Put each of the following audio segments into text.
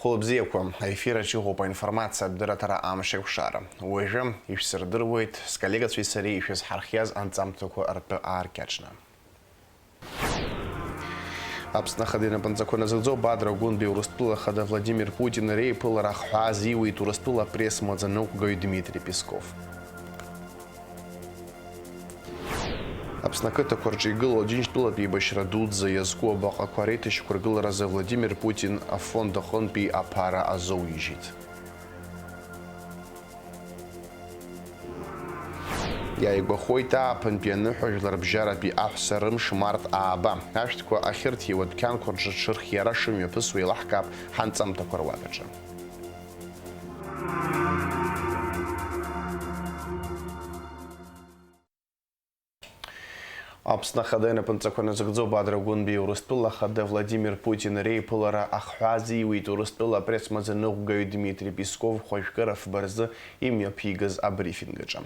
Хлопзеква, эфира чего по информации директора Амшевшара. Уже и сердирует с коллегой Свисари и с Хархяз Анцамтуку РПА Кячна. Абснаходина Панзакона Зилзо, Бадра Гунби Урустула Хада Владимир Путин, Рейпыл Раххази и Турустула пресс Мазанук Дмитрий Песков. Абснакыта Корджигыл один штула Бибашра Дудза Язку Бакакваритыш Кургыл Раза Владимир Путин Афонда Хонпи Апара Азоуижит. Я его хойта панпиану хожлар бжара би ахсарым шмарт аба. Аштко ахирти вот кян корджи ширхьяра шумю писуи лахкап ханцам такорвагача. Абснахадена Панцакона Загдзо Бадра Гунби Урустула Хада Владимир Путин Рейпулара Аххази Уит Урустула пресс-мазанук Дмитрий Песков Хойшкаров Барза имя Пигаз Абрифингаджа.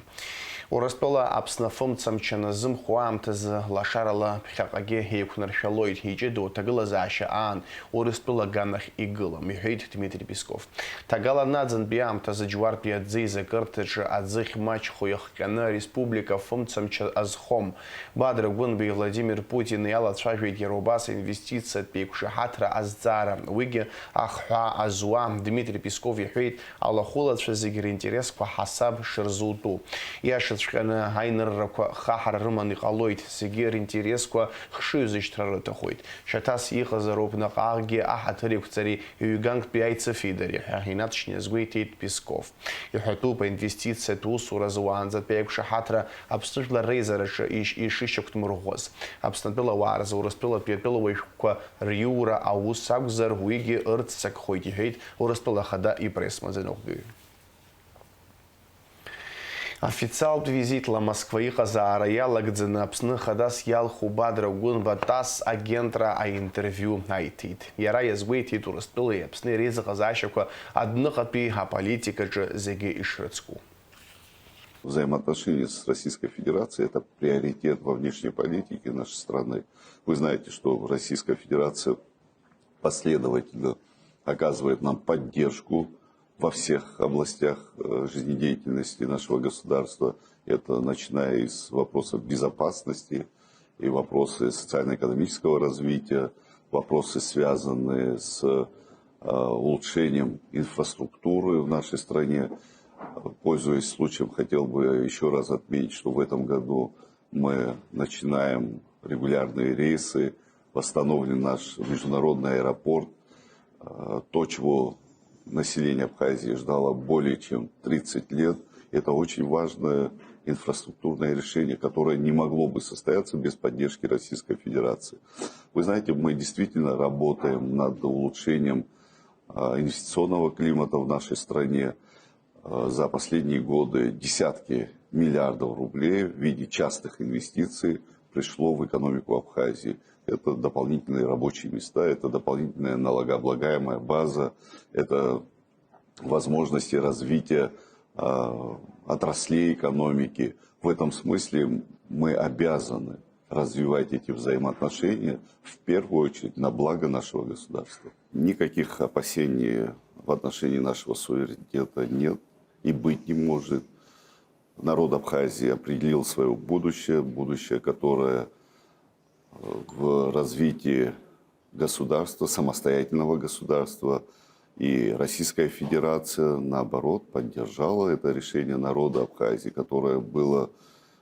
Урустула Абснафом Цамчаназым Хуамтаз Лашарала Пхакаге Хейкунаршалоид Хиджеду Тагала Заша Ан Урустула Ганах Игыла Михейт Дмитрий Песков. Тагала Надзан Биамтаз Джуар Пиадзи Закартыч Адзих Мач Хуяхкана Республика Фомцамча Азхом Бадра Гунби Владимир Путин и Алла Цважвит Ярубас инвестиция Пекушахатра Аззара Уиги Ахха Азуа Дмитрий Песков Яхвит Аллахула Цвазигер интерес по Хасаб Шерзуту. Яшечкана Хайнер Хахар Роман Николоид Сигер интерес по Хшизичтраротахойт. Шатас Ихазаров на Аге Ахатрик Цари Юганг Пяйца Фидери Ахинатшне Сгуитит Песков. И хату по инвестиция Тусу Разуан за Пекушахатра обстужла Рейзерыша и Шишок Мургоз. Обступила Варза, урастила Пепеловичка Риура, Аусакзар, Уиги, Эрцак Хойдихейт, урастила Хада и пресс-мазеногы. Официал визит ла Москвы Хазара яла гдзена псны хадас ял хубадра гун ватас агентра а интервью айтит. Яра язгуйти турастила и псны реза хазашевка однако пи политика же зеге и шрецку. Взаимоотношения с Российской Федерацией – это приоритет во внешней политике нашей страны. Вы знаете, что Российская Федерация последовательно оказывает нам поддержку во всех областях жизнедеятельности нашего государства. Это начиная с вопросов безопасности и вопросы социально-экономического развития, вопросы, связанные с улучшением инфраструктуры в нашей стране. Пользуясь случаем, хотел бы еще раз отметить, что в этом году мы начинаем регулярные рейсы, восстановлен наш международный аэропорт, то, чего население Абхазии ждало более чем 30 лет. Это очень важное инфраструктурное решение, которое не могло бы состояться без поддержки Российской Федерации. Вы знаете, мы действительно работаем над улучшением инвестиционного климата в нашей стране. За последние годы десятки миллиардов рублей в виде частых инвестиций пришло в экономику Абхазии. Это дополнительные рабочие места, это дополнительная налогооблагаемая база, это возможности развития отраслей экономики. В этом смысле мы обязаны развивать эти взаимоотношения в первую очередь на благо нашего государства. Никаких опасений в отношении нашего суверенитета нет и быть не может. Народ Абхазии определил свое будущее, которое в развитии государства, самостоятельного государства. И Российская Федерация, наоборот, поддержала это решение народа Абхазии, которое было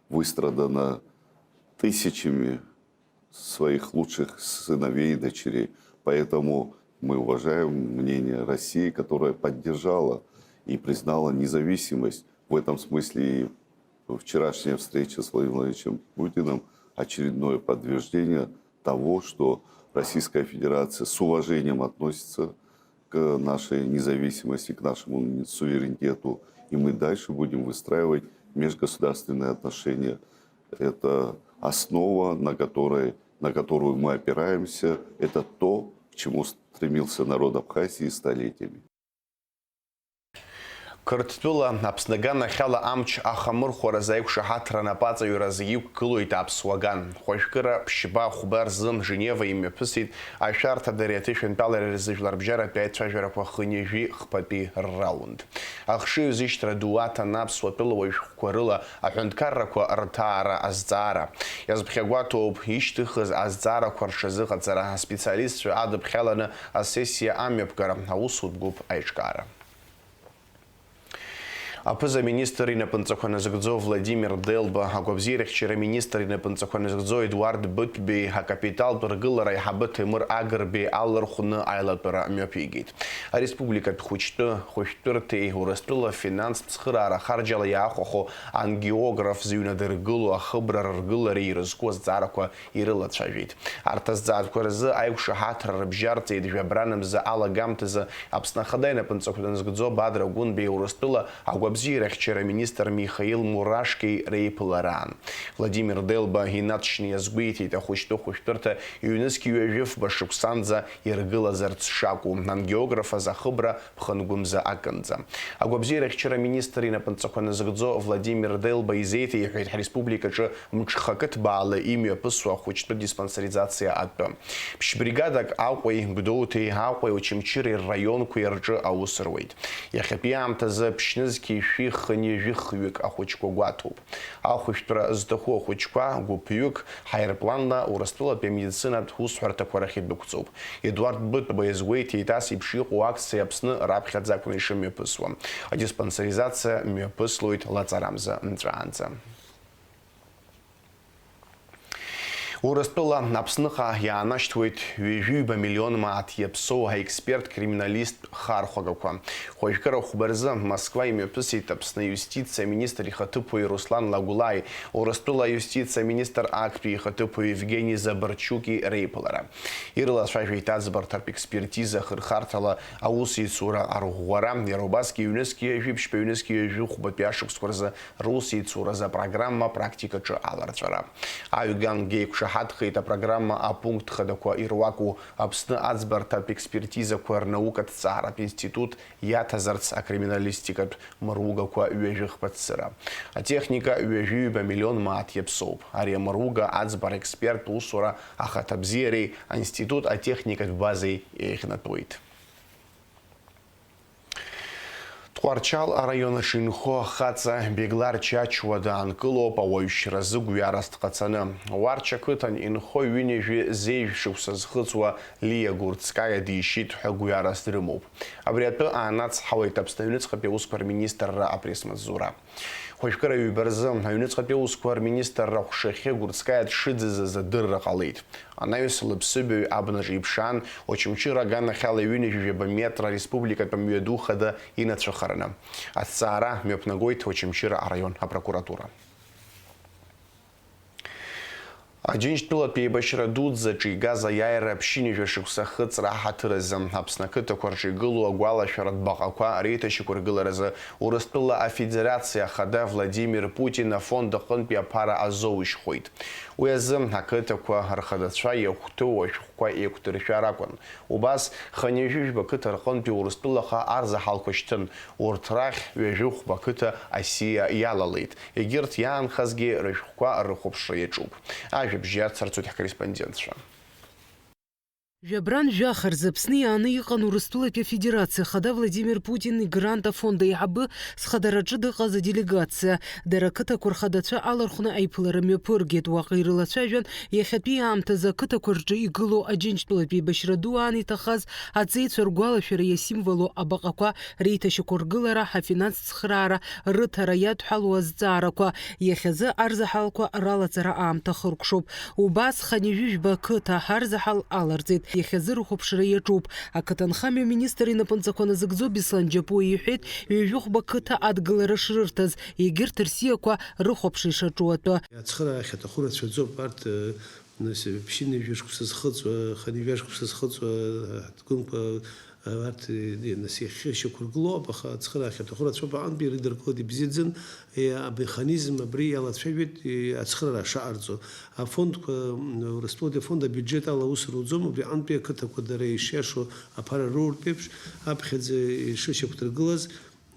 выстрадано тысячами своих лучших сыновей и дочерей. Поэтому мы уважаем мнение России, которая поддержала и признала независимость. В этом смысле и вчерашняя встреча с Владимиром Владимировичем Путиным очередное подтверждение того, что Российская Федерация с уважением относится к нашей независимости, к нашему суверенитету. И мы дальше будем выстраивать межгосударственные отношения. Это основа, на которую мы опираемся. Это то, к чему стремился народ Абхазии столетиями. Қырҭтәыла Аԥсныган ахьала амч ахамырхәаразы аиқәшаҳаҭра напаҵаҩразы иқәгылоит аԥсуаган. Хәажәкыра ԥшьба хәба рзы Женева имҩаԥысит ашәарҭадареи аҭышәантәалареи рзыжәларбжьаратәи аицәажәарақәа хынҩажәи хԥатәи рраунд. Ахшыҩ зышьҭра ду аҭан аԥсуа тәылауаҩшәҟәқәа рыла аҳәынҭқаррақәа рҭаара азҵаара. Иазԥхьагәаҭоуп ишьҭыхыз азҵаарақәа рҽазыҟаҵара, аспециалистцәа адыԥхьаланы асессиа амҩаԥгара, аусутә гәыԥ аиҿкаара. Аԥыза министр инапынҵақәа назыгӡо Владимир Делба, агәабзиарахьчара министр инапынҵақәа назыгӡо Едуард Бытбеи, акапиталтә ргылара аиҳабы Ҭемыр Агрбеи алырхәны аилатәара мҩаԥигеит. Ареспубликатә хәышәтәырҭеи Урыстәыла финанстә цхыраара харџьала иаахәахо ангеограф зыҩнадыргыло ахыбра рыргылареи ирызку азҵаарақәа ирылацәажәеит. Арҭ азҵаарақәа рзы аиқәшаҳаҭра рыбжьарҵеит жәабранымза алагамҭазы Аԥсны Ахада инапынҵақәа назыгӡо Бадра Гәынбеи Урыстәыла агәабзиарахьчара министр Михаил Мурашки реиԥылараан. Владимир Делба инаҵшьны иазгәеиҭеит ахәышәтәырҭа иҩнызқь ҩажәифба шықәсанӡа иргылазарц шакәу, ангеографаз ахыбра ԥхынгәымза акынӡа. Агәабзиарахьчара министр инапынҵақәа назыгӡо Владимир Делба изеиҭеиҳәеит ҳреспубликаҿы мҿхакы ҭбаала имҩаԥысуа ахәыҷтәы диспансеризациа атәы. Ԥшьбригадак Аҟәеи, Гәдоуҭеи, Аҟәеи, Очамчыреи рраионқәеи рҿы аус руеит. Иахьатәи аамҭазы ԥшьнызқьи хынҩажәихҩык ахәыҷқәа гәаҭоуп. Ахәышәтәра зҭаху ахәыҷқәа гәыԥҩык ҳаирпланла Урыстәылатәи амедицинатә усҳәарҭақәа рахь идәықәҵоуп. Едуард Бытба иазгәеиҭеит ас еиԥш иҟоу акциа Аԥсны раԥхьаӡа акәны ишымҩаԥысуа. Адиспансеризациа мҩаԥыслоит лаҵарамза нҵәаанӡа. Урыстәыла Аԥсныҟа иаанашьҭуеит ҩажәиба миллион мааҭ иаԥсоу аексперт-криминалист хархәагақәа. Хәажәкыра хәба рзы Москва имҩаԥысит Аԥсны иустициа министр ихаҭыԥуаҩ Руслан Лагәлаи, Урыстәыла иустициа министр актәи ихаҭыԥуаҩ Евгений Забарчуки реиԥылара. Ирылацәажәеит аӡбарҭатә експертиза хырхарҭала аусеицура арӷәӷәара, иара убасгьы ҩнызқь ҩажәи ԥшьба ҩнызқь ҩажәи хәбатәи ашықәсқәа рзы русеицуразы апрограмма практикаҿы аларҵәара. Аҩгангьы еиқәшаҳаҭхеит апрограмма апункт хадақәа ируаку Аԥсны аӡбарҭатә експертизақәа рнаукаҭҵааратә институт иаҭазарц акриминалистикатә мыругақәа ҩажәихԥацыра. Атехника ҩажәиба миллион мааҭ иаԥсоуп. Ари амыруга аӡбара експерттә усура ахаҭабзиареи аинститут атехникатә базеи еиӷьнатәуеит. Тҟәарчал араион аҿы инхо ахаҵа Беглар Чачуа даанкылоуп ауаҩшьразы гәҩарас дҟацаны. Уарча ақыҭан инхо ҩынҩажәи зеиӷьшықәса зхыҵуа Лиа Гурцкаиа дишьит ҳәа гәҩарас дрымоуп. Абри атәы аанацҳауеит Аԥсны аҩныҵҟатәи аусқәа рминистрра апресс-маҵзура. Хәажәкыра ҩба рзы аҩныҵҟатәи аусқәа рминистрра ҟәшахьы Гурцкаиа дшыӡыӡыз адырра ҟалеит. Анаҩс лыԥсыбаҩ абнаҿ иԥшаан, Очамчыра аганахьала ҩынҩажәи метр ареспубликатә мҩаду хада инацәахараны. Азҵаара мҩаԥнагоит Очамчыра араион апрокуратура. Аџьынџьтәылатәи еибашьра дуӡӡаҿы игаз аиааира ԥшьынҩажәа шықәса хыҵра аҳаҭыразы Аԥсны ақыҭақәа рҿы игылоу агәалашәаратә баҟақәа реиҭашьақәыргыларазы Урыстәыла афедерациа ахада Владимир Путин афонд аҟынтәи аԥара азоуишьхәеит. Уи азы ақыҭақәа рхадацәа иахәҭоу ашәҟәқәа еиқәдыршәар акәын. Убас хынҩажәижәба ақыҭа рҟынтәи Урыстәылаха арзаҳалқәа шьҭын. Урҭ рахь ҩажәихәба ақыҭа асиа иалалеит. Егьырҭ иаанхазгьы рышәҟәқәа рыхәаԥшра иаҿуп. Ажәабжь иацырцоит ҳкорреспондентцәа. Жәабран жәахарзы Аԥсны иааны иҟан Урыстәылатәи афедерациа ахада Владимир Путин игрант афонд аиҳабы зхадараҿы дыҟаз аделегациа. Дара ақыҭақәа рхадацәа алархәны аиԥылара мҩаԥыргеит. Уаҟа ирылацәажәан иахьатәи аамҭазы ақыҭақәа рҿы игылоу Аџьынџьтәылатәи еибашьра ду аан иҭахаз аҵеицәа ргәалашәара иасимволу абаҟақәа реиҭашьақәыргылара, ҳафинанстә цхыраара рыҭара иадҳәалоу азҵаарақәа. Иахьазы арзаҳалқәа ралаҵара аамҭа хыркәшоуп. Убас хынҩажәижәба ақыҭа ҳарзаҳал аларҵеит. Иахьазы рыхәаԥшра иаҿуп. Акаҭанхамҩа министр инапынҵақәа назыгӡо Беслан Џьапуа иҳәеит ҩажәихәба ақыҭа адгылара шрырҭаз, егьырҭ рсиақәа рыхәаԥшра ишаҿу атәы. Ацхыраара ахьаҭаху рацәаӡоуп. Арҭ ԥшьынҩажәи шықәса зхыҵуа, хынҩажәи шықәса зхыҵуа ҳҭгәынқәа арҭ иахьышьақәыргылоуп, аха ацхыраара ахьаҭаху рацәоуп. Аҟнытәи ирыдыркылоит ибзиаӡан амеханизм абри иалацәажәеит ацхыраара шаҟарҵо. Афондқәа Урыстәылатәи афонд абиуџьет ала аус руӡом, абри аҟнытәи ақыҭақәа дара ишиашоу аԥара роуртә еиԥш аԥхьаӡа ишышьақәдыргылаз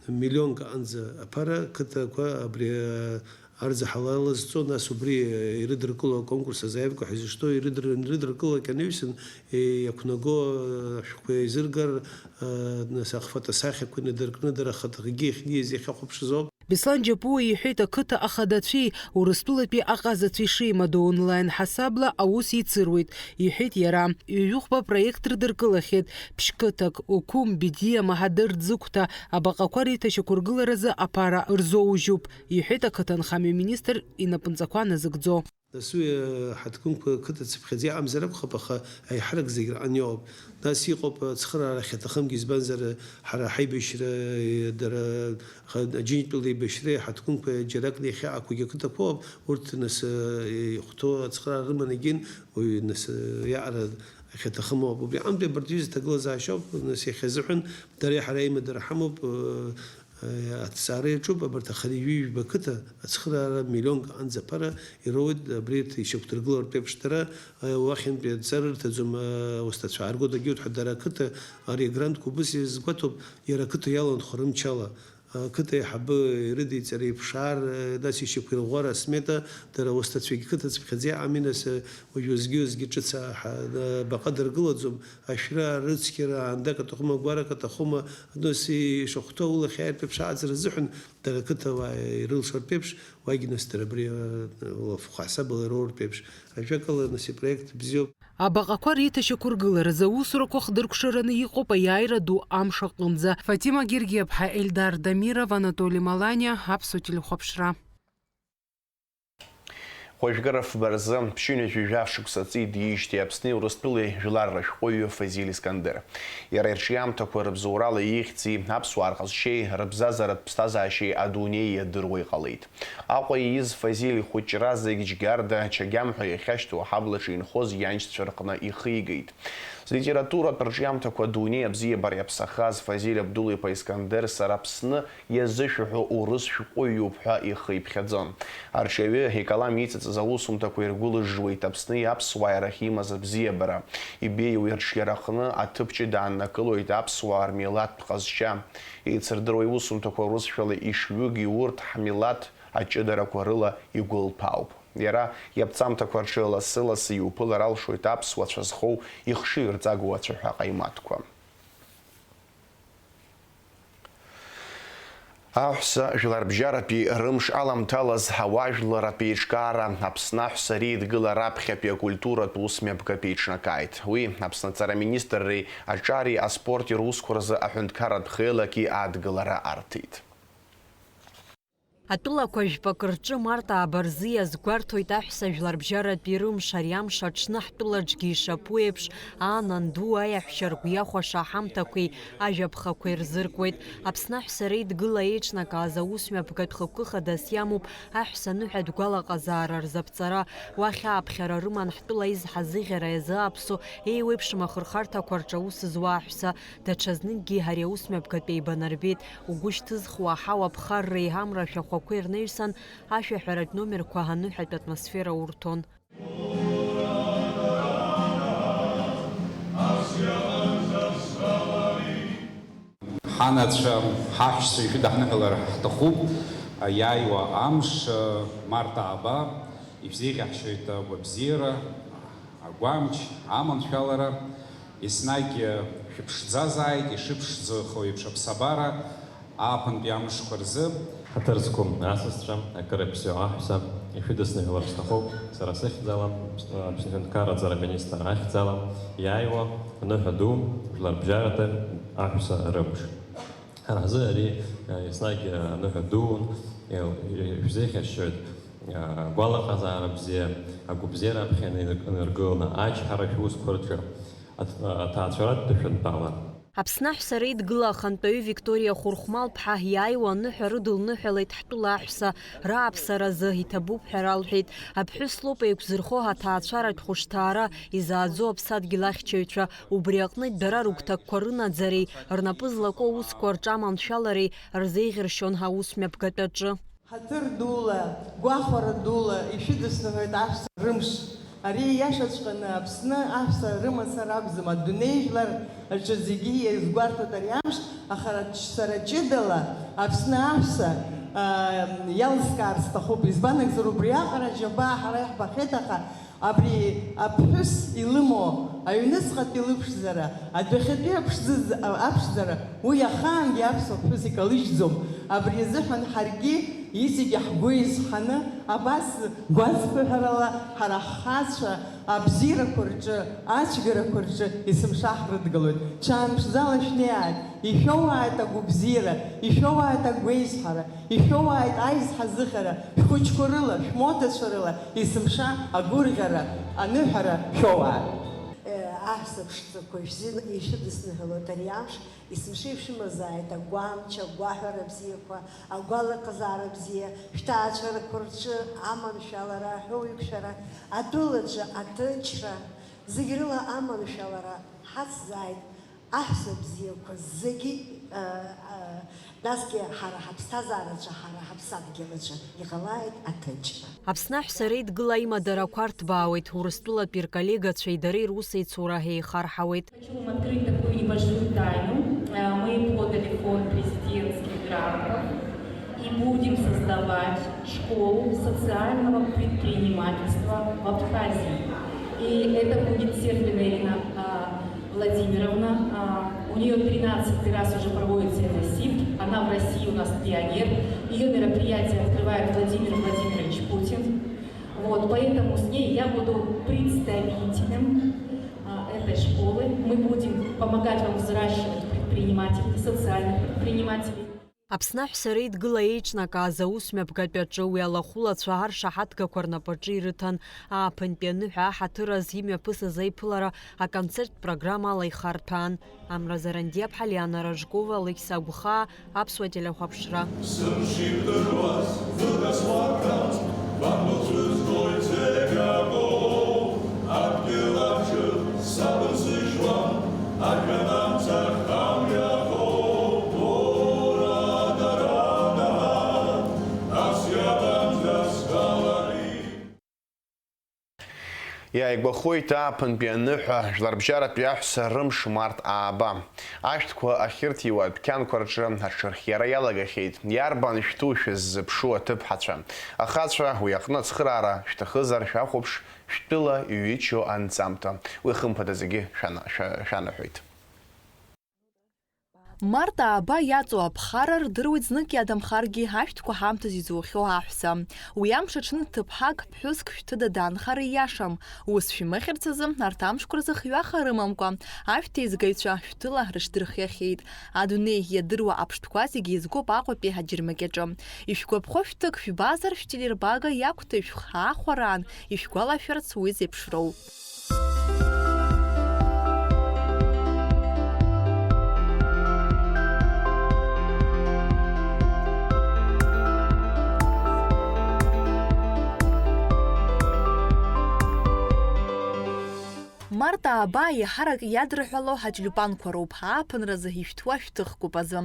миллионка анза апара ката ква абри арза халал зцо нас убри иридркула конкурса заявку хиз что иридркула каневсен якунаго шквезиргар насахфата сахи куни дыркны дырахат гих низи хахубшизо Беслан Джапуа يحيط كتا أخذت فيه ورستولة بي أغازت في شي مدو أونلاين حسابلا أوس يتصرويت يحيط يرام يوخبا برويكت ردركلخيت بشكتك وكوم بديا مهدر تزوكتا أبقى قاري تشكرقل رزا أبارا رزو جوب يحيط كتا نخامي مينيستر إنا بنزاكوانا زكزو نسوي حتكون كتا تسبخزي عم زرب خبخة أي حرق زيقر عن يوب ناس يقوب تسخر على خيطخم جيزبان زر حرا حي بشرة در جيني بلدي بشرة حتكون جراك لي خيعك ويا كتا بوب ورت ناس يخطو تسخر على رمانيجين وناس يعرض خيطخم وبي عم برديز تقول زي شوب ناس يخزحن دري حراي مدر حموب أتساري شوب أبرت خليوي بكتة أتسخر مليون عن زبرة يرود بريت يشوف ترجلور بيبشترا واخين بيتسرر تزوم واستشعر قد جود حدرا كتة أري جراند كوبس يزقطب يرا كتة يلا نخرم شلا كتة يحب يرد يتسري بشعر ناس يشوف الغورة سميته ترى واستشفي كتة تبخزي عمينس ويوزجوز جتشا بقدر قلت زوم عشرة رزكرا عندك تخمة باركة تخمة ناسي شخطة ولا خير بيبش عازر الزحن ترى كتة ويرل شر بيبش واجي نستربري ولا فوق حساب ولا رور بيبش عشان ناسي بروجكت بزيوب أبقى قاري تشكرقل رزاو سرق وخدر كشرني يقوب يايرا دو أمشا قنزة فاتيما جيرجيب حا إلدار دميرة واناتولي مالانيا هابسو تلخبشرا Хойшгаров барзам пшюня жужавших саци диишти обсны уростпили жилар рашхою Фазиль Искандер. Ярершиям такой рабзурала ихти абсуархаз шей рабзазарат пстазашей адуней дырой халит. Акой из Фазиль хоть раз загичгарда чагямха и хешту хаблашин хоз янчтверкна и хигейт. Литература першиям такой адуней абзия барьяпсахаз Фазиль Абдулы по Искандер сарапсны язышуху урысшукою пха и хейпхадзон. Аршеве хикалам яйцец залусум такой регулы жует обсны апсуай рахима забзебара. И бею иршерахны атыпчи данна кылует апсуар милат пхазча. И цердрой усум такой русфелы и швюги урт хамилат ачедара кварыла и гул пауп. Яра япцам такой ршила сыласы и упыларал шует апсуа чазхоу их шир загуачаха кайматква. Ахса жиларбжара пи рымш алам талаз хаважлара пи ишкара апснах сарид гыла рапхя пи культура тусмя бкапична кайт. Уи апсна цара министры ачари а спорте рускурза ахундкарат хелаки ад гылара артит. Атула кожба кырчы марта абарзия згвартоит аҳәса жәларбжьаратә ирымш ари амш аҽны ҳтәылаҿгьы ишаԥу еиԥш аананду аиаҳәшьа ргәиахәаша аҳамҭақәеи ажәаԥхақәеи рзыркуеит. Аԥсны аҳәса реидгыла еиҿнакааз аусмҩаԥгатә хықәкы хадас иамоуп аҳәса ныҳәатә гәалаҟазаара рзаԥҵара. Уахь ааԥхьара рыман ҳтәыла изҳаз иӷьара иазааԥсо еиуеиԥшым ахырхарҭақәа рҿы аус зуа аҳәса. Даҽазныкгьы ари аусмҩаԥгатә еибанарбеит. Угәы шьҭызхуа аҳауа ԥхарра еиҳамра ашәахәақәа ирнеирсан ашәаҳәаратә номерқәа аныҳәатә атмосфера урҭон. Ҳанацәа ҳаҳәса ишәыдаҳныҳәалар ҳҭахуп. Иааиуа амш марта ааба ишәзеиӷьаҳшьоит агәабзиара, агәамч, аманшәалара. Еснагь шәыԥшӡазааит, ишыԥшӡахо еиԥш аԥсабара ааԥынтәи амшқәа рзы. Ҳаҭырцәқәа асасцәа акырыԥсҩы аҳәса ишәыдысныҳәалар сҭахуп. Сара сыхьӡала Аԥсны Аҳәынҭқарраҵара аминистр ахьӡала иааиуа аныҳәа ду жәларбжьаратәи аҳәса рымш. Ҳара ҳзы ари еснагь аныҳәа дуун, ишәзеиӷьашьоит агәалаҟазаара бзиа, агәабзиара аԥхьа инаргыланы ачҳара шәусқәа рҿы аҭаацәаратә дышәынтәалан. Аԥсны аҳәса реидгыла ахантәаҩы Викториа Хәырхәмал-ԥҳа иааиуа аныҳәа рыдылныҳәалеит ҳтәыла аҳәса рааԥсаразы иҭабуп ҳәа ралҳәеит. Аԥҳәыс лоуп еиқәзырхо ҳаҭаацәаратә хәышҭаара изааӡо аԥсадгьыл ахьчаҩцәа. Убри аҟнытә дара рыгәҭакқәа рынаӡареи рнапы злаку аусқәа рҿаманшәалареи рзеиӷьыршьон ҳаусмҩаԥгатәаҿы. Ҳаҭыр дула, гәахәара дула ишәыдысныҳәоит аҳәса рымш. Ари иашаҵәҟьаны Аԥсны аҳәса рымацара акәӡам. Адунеи жәлар рҿы зегьы иазгәарҭоит ари амш. аха сара ҷыдала Аԥсны аҳәса иалскаар сҭахуп, избанакзар убри аҟара џьабаа ҳара иаҳбахьеит, аха абри аԥҳәыс илымоу аҩныҵҟатәи лыԥшӡара, адәахьатәи аԥшӡара уи ахаангьы аԥсуа ԥҳәыс икалыжьӡом. Абри азыҳәан ҳаргьы изегьы ҳгәы изҳаны абас гәазԥыҳәарала ҳара ҳхацәа абзиарақәа рҿы, ацәгьарақәа рҿы есымша ҳрыдгылоит. Ҽаанԥшӡала шәнеиааит, ишәоуааит агәыбзиара, ишәоуааит агәеизҳара, ишәоуааит аизҳа зыхара, шәхәыҷқәа рыла, шәмотацәа рыла, есымша агәырӷьара, аныҳәара шәоуааит. Аҳәса ԥшӡақәа ишәыдысныҳәалоит ари амш, есымша ишәымазааит агәамч, агәаҳәара бзиақәа, агәалаҟазаара бзиа, шәҭаацәарақәа рҿы аманшәалара, аҳәоуеиқәшәара, атәылаҿы аҭынчра, зегь рыла аманшәалара ҳацзааит, аҳәса бзиақәа зегьы, насгьы ҳара ҳаԥсҭазаараҿы, ҳара ҳаԥсадгьылаҿы иҟалааит аҭынчра. Аԥсны аҳәса реидгыла имадарақәа рҭбаауеит, Урыстәылатәи рколлегацәеи дареи русеицура еихарҳауеит. Хочу вам открыть такую небольшую тайну. Мы подали фонд президентских грантов и будем создавать школу социального предпринимательства в Абхазии. И это будет Сербина Ирина Владимировна. У нее 13-й раз уже проводится эта СИП. Она в России у нас пионер. Ее мероприятие открывает Владимир Владимирович Путин. Вот, поэтому с ней я буду представителем этой школы. Мы будем помогать вам взращивать предпринимателей, социальных предпринимателей. Аԥсны аҳәса реидгыла еиҿнакааз аусмҩаԥгатәи аҿы уи алахәылацәа аршаҳаҭгақәа рнапаҿы ирыҭан. Ааԥынтәи аныҳәа аҳаҭыраз имҩаԥысыз аиԥылара аконцерттә программала ихарҭәаан. Амраза Рандиаԥҳа, Лиана Ражкова, Алықьса Агәхаа, Аԥсуа телехәаԥшра. Иааигәахоит ааԥынтәи аныҳәа жәларбжьаратәи аҳәса рымш март ааба. Ашәҭқәа ахьырҭиуа адәқьанқәа рҿы аҽырхиара иалагахьеит. Иарбан шәтәу шәыззыԥшу аҭыԥҳацәа. Ахацәа уи аҟны ацхыраара шәҭахызар шәахәаԥш шәтәыла иҩычо анҵамҭа. Уи хымԥада зегьы шәанаҳәоит. Марта ааба иаҵоу аԥхара рдыруеит знык иадамхаргьы ашәҭқәа ҳамҭас изухьоу аҳәса. Уи амш аҽны ҭыԥҳак ԥҳәыск шәҭыда даанхар ииашам. Ус шәимыхьырц азы арҭ амшқәа рзы хҩаха рымамкәа ашәҭеизгаҩцәа шәҭыла рыҽдырхиахьеит. Адунеи иадыруа аԥштәқәа зегьы еизгоуп Аҟәатәи ҳаџьырмакьаҿы. Ишәгәаԥхо шәҭык шәбазар шәтелербага иақәҭышәх аахәараан ишәгәалашәарц уи зеиԥшроу. Марта ааба иаҳарак иадырҳәало ҳаҷлюпанқәа роуп, ааԥынразы ишәҭуа шәҭыхқәоуп азы.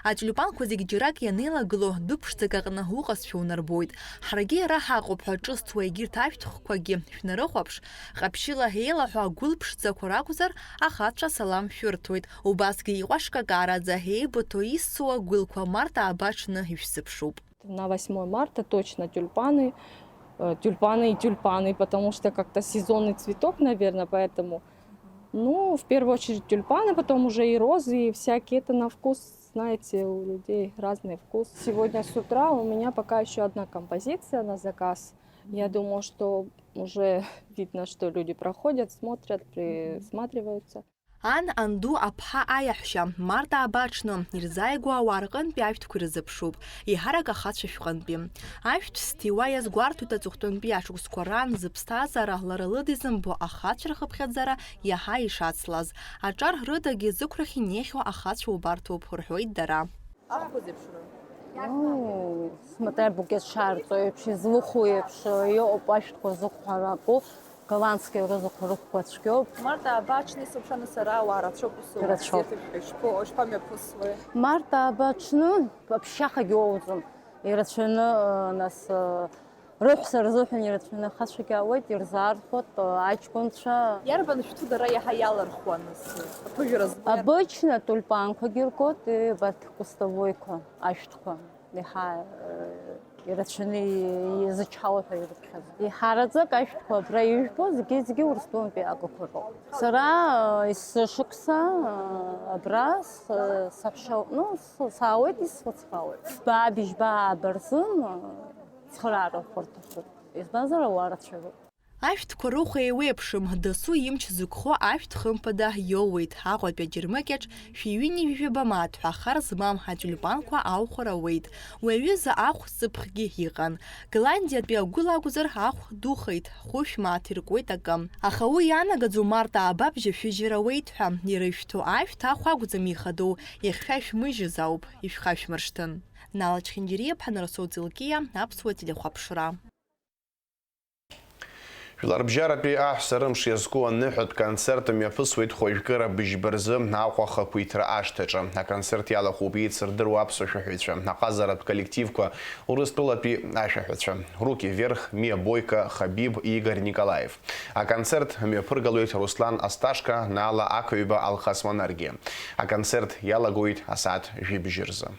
Аҷлюпанқәа зегьы џьарак ианеилагыло дәыԥшӡак аҟны уҟазшәа унарбоит. Ҳаргьы ара ҳаҟоуп ҳәа ҿысҭуа егьырҭ ашәҭқәагьы шәнарыхәаԥш, ҟаԥшьыла еилаҳәа агәылԥшӡақәа ракәзар, ахацәа салам шәырҭоит. Убасгьы иҟәашкакаараӡа еибыҭо иссу агәылқәа Марта ааба аҽны ишәзыԥшуп. На 8 марта точно тюльпаны и тюльпаны, потому что как-то сезонный цветок, наверное, поэтому, ну, в первую очередь тюльпаны, потом уже и розы, и всякие, это на вкус, знаете, у людей разный вкус. Сегодня с утра у меня пока еще одна композиция на заказ. Я думаю, что уже видно, что люди проходят, смотрят, присматриваются. Ан анду аԥҳа аиаҳәшьа Марта ааба аҽны ирзааигәоу ауаа рҟынтәи ашәҭқәа ирзыԥшуп, еиҳарак ахацәа шәҟынтәи. Ашәҭ зҭиуа иазгәарҭоит аҵыхәтәантәи ашықәсқәа ран зыԥсҭазаара лара лыда изымбо ахацәа рхыԥхьаӡара иаҳа ишацлаз. Аҿар рыдагьы зықәрахь инеихьоу ахацәа убарҭоуп, рҳәоит дара. Смотря букет шарҵоеиԥш, излыхәоеиԥш, иоуп ашәҭқәа зыхәҳараку. Голландские розыхәарыхәқәа цәгьоуп. Марта ааба аҽны исыԥшаны сара ауаа рацәоуп ишԥамҩаԥысуеи? Марта ааба аҽны ԥшьахагьы уоуӡом. Ирацәаны нас Рыҳәса рзыҳәан ирацәаҩнахазшәагьы аауеит, ирзаархәот аҷкәынцәа. Иарбан шәҭәы дара иаҳа иалырхуан аԥыжәара збо? Обычно тульпанқәагьы ркуп, убарҭ кустовоиқәа, ашәҭқәа иаҳа ирацәаны изычҳауа ҳәа ирыԥхьаз. Иҳараӡак ашәҭқәа абра ижәбо зегьы Урыстәылантәи акәқәа роуп. Сара есышықәса абра саауеит исфыцхраауеит. Баабыжьбаа бырзын цхраарахә рҭахуп. Избанзар ауаа рацәаҩуп. Ашәҭқәа рыхә еиуеиԥшым, дасу имч зықәхо ашәҭ хымԥада иоуеит. Аҟәатәи аџьырмыкьаҿ шәиҩынҩажәаба мааҭ ҳәа хар змам ҳатюльпанқәа аухәар ауеит. Уи аҩыза ахә ҵыԥхгьы иҟан. Голландиатәи агәыла акәзар ахә духеит, хәышә мааҭ иркуеит акы. Аха уи иаанагаӡо Марта Аба бжьашәыжьыр ауеит ҳәа, иара ишәҭу ашәҭ ахә акәӡам ихадоу, иахьшәашәмыжьыз ауп, ишәхашәмыршҭын. Нала Чхиндириаԥҳа, Нарасоу Ҵилкиа, Аԥсуа телехәаԥшра. Жәларбжьаратәи аҳәса рымш иазку аныҳәатә концерт мҩаԥысуеит хәажәкыра быжьба рзы Аҟәа ахақәиҭра ашҭаҿы. Аконцерт иалахәуп еицырдыруа аԥсуа шәаҳәаҩцәа, аҟазаратә коллективқәа, Урыстәылатәи ашәаҳәацәа Руки Вверх, Миа Бойко, Хабиб, Игорь Николаев. Аконцерт мҩаԥыргалоит Руслан Асташка, Нала Ақҩба, Алхас Манаргьы. Аконцерт иалагоит асааҭ 2 рзы.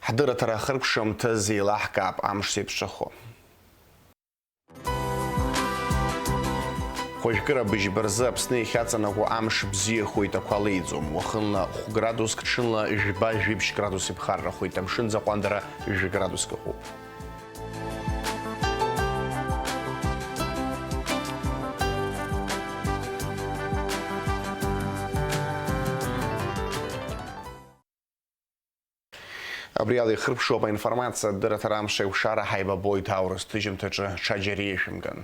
Ҳдырраҭара хыркәшамҭаз еилаҳкаап амш зеиԥшрахо. Хәажәкыра быжьба рзы Аԥсны ихьаҵанакуа амш бзиахоит, ақәа леиӡом. Уахынла 1 градуск, ҽынла 2-2 градус иԥхаррахоит, амшын заҟәандара 2 градуск ыҟоуп. Абри ала ихыркәшоуп аинформациа, адырраҭара амш еиқәшара ҳаибабоит аурыс ҭыжьымҭаҿы ҽаџьара иеишәымган.